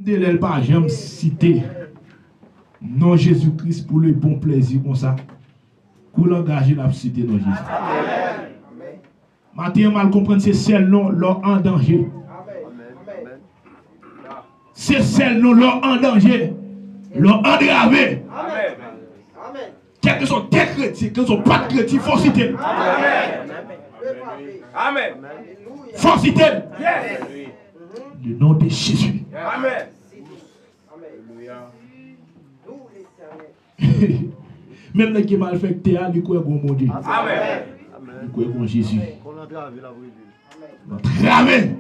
De l'elle pas jamais cité non Jésus-Christ pour le bon plaisir comme ça. Pour l'engager la cité non Jésus. Matin mal comprendre c'est celle non leur en danger. C'est celle non leur en danger. Leur engravé. Quels que sont des chrétiens, quels sont pas de chrétiens, faut citer. Amen. Faut citer. Le nom de Jésus. Amen. Même les qui mal fait il croit bon Dieu. Amen. Il croit bon Jésus. Amen.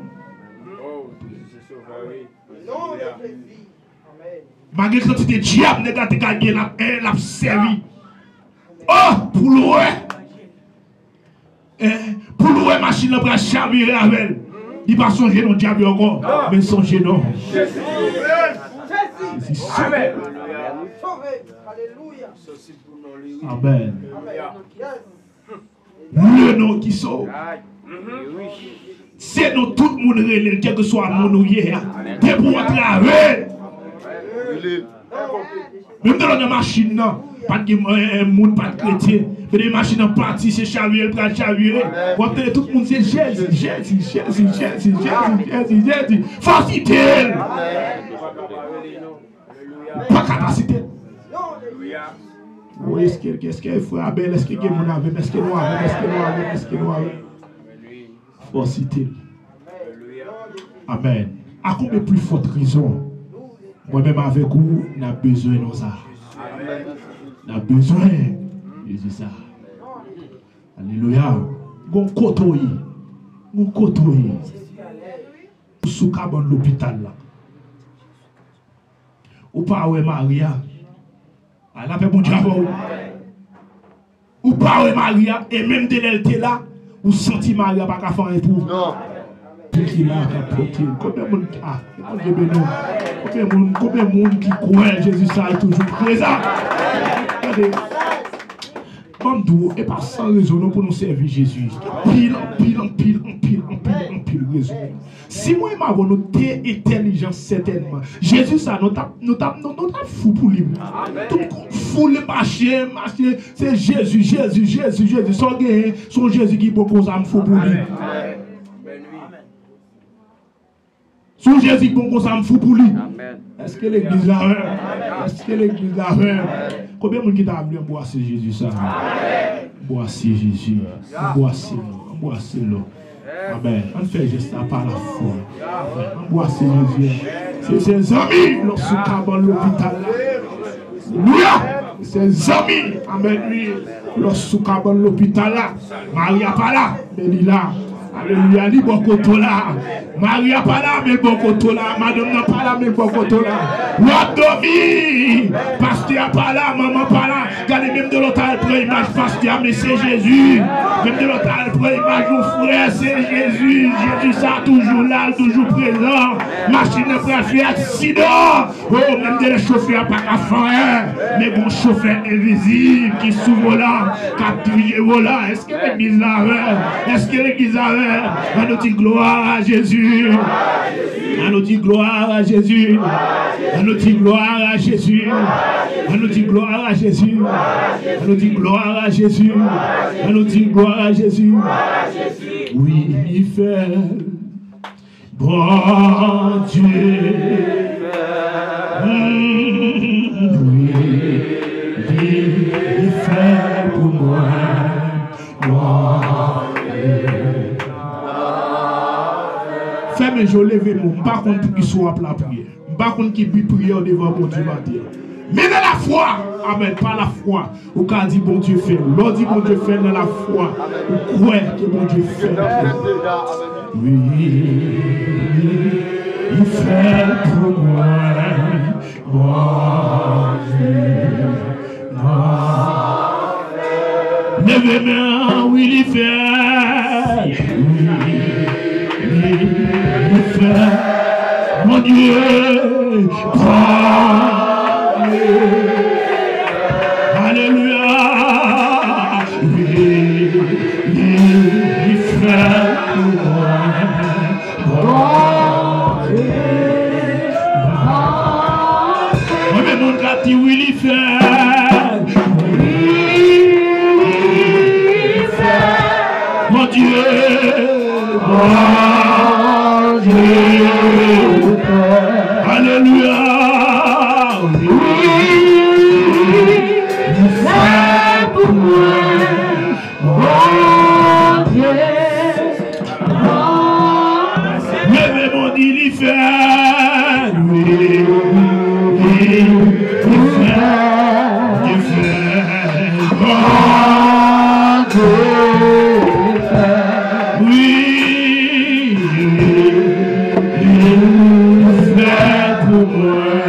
Malgré que c'était diable négatif gagné l'a servi. Oh pour louer. Pour louer machine pour chavirer avec elle. Il pas songer non diable encore, mais songer non. Jésus. Amen. Amen. Le nom qui sauve. C'est nous tout le monde relève, quel que soit mon ou hier. C'est pour travailler. Même dans la machine, pas de monde, pas de chrétien. Mais des machines en partie, c'est chavirer, pas chavirer. Tout le monde, c'est Jésus, Jésus, Jésus, Jésus, Jésus, Jésus. Facile. Pas capacité. Oui, est-ce qu'il faut Abel, est-ce qu'il y a mon avec, est-ce qu'il y a avec, est-ce qu'il y a avec, est-ce qu'il y a avec. Facile. Amen. À combien plus forte raison? Moi-même avec vous, on a besoin de ça. On a besoin de ça. Alléluia. On côtoie. On côtoie. Sous cabane l'hôpital là. Ou pas ouais Maria. Elle a fait bon Dieu avant. Ou pas ouais Maria. Et même de l'elle là, ou senti Maria pas qu'à faire un pour. Non. Qui là, combien de monde a? Combien de monde qui croit Jésus ça est toujours présent? Comme d'où et pas sans raison pour nous servir Jésus. Pile raison. Si moi et ma volonté intelligence certainement. Jésus ça nous t'a fou pour lui. Tout fou le marché, c'est Jésus. Son Jésus qui beaucoup ça me fou pour lui. Son Jésus qui beaucoup ça me fou pour lui. Est-ce que l'église là? Est-ce que l'église là? Combien de monde qui t'a voulu boire c'est Jésus ça? Boire c'est Jésus. Boire c'est l'eau. Amen. On fait juste ça par la foi. On boit c'est Jésus. C'est ses amis lorsqu'on est dans l'hôpital. Alléluia. Ses amis. Amen. Lorsqu'on est dans l'hôpital là. Maria pas là. Mais il est là. Alléluia. Il est beaucoup là. Maria pas là. Mais beaucoup là. Madame n'a pas là. Mais beaucoup là. L'automie. Pasteur pas là. Maman pas là. Regardez même de l'autre prend image pasteur. Mais c'est Jésus. Même de l'autre prend image mon frère. C'est Jésus. Jésus ça toujours là. Toujours présent. Machine ne peut faire accident. Oh même de les chauffeurs pas qu'à faire. Mais bon chauffeur invisible qui sous volant. Qui a trié volant. Est-ce que l'église l'avait? Est-ce que l'église avait? On nous dit gloire à Jésus. On nous dit gloire à Jésus. On nous dit gloire à Jésus. On nous dit gloire à Jésus. On nous dit gloire à Jésus. On nous dit gloire à Jésus. Oui, il fait bon Dieu. Oui, il fait pour moi. Fais-moi je lève mon pas contre pour qu'il soit la prière. Pas contre qui puis prière devant mon Dieu matin. Mais dans la foi, amen, pas la foi. Ou quand dit bon Dieu fait, l'on dit bon Dieu fait dans la foi. Ou croit que bon Dieu fait. Oui, il fait pour moi. Bon Dieu, lève-moi, oui, il fait. Il fait, mon Dieu, alléluia, il fait pour moi, Ti oui li fait. Mon Dieu. Mon Dieu. Alléluia. Pour moi, mon Dieu, levez mon dit l'y fait, oui, pour moi.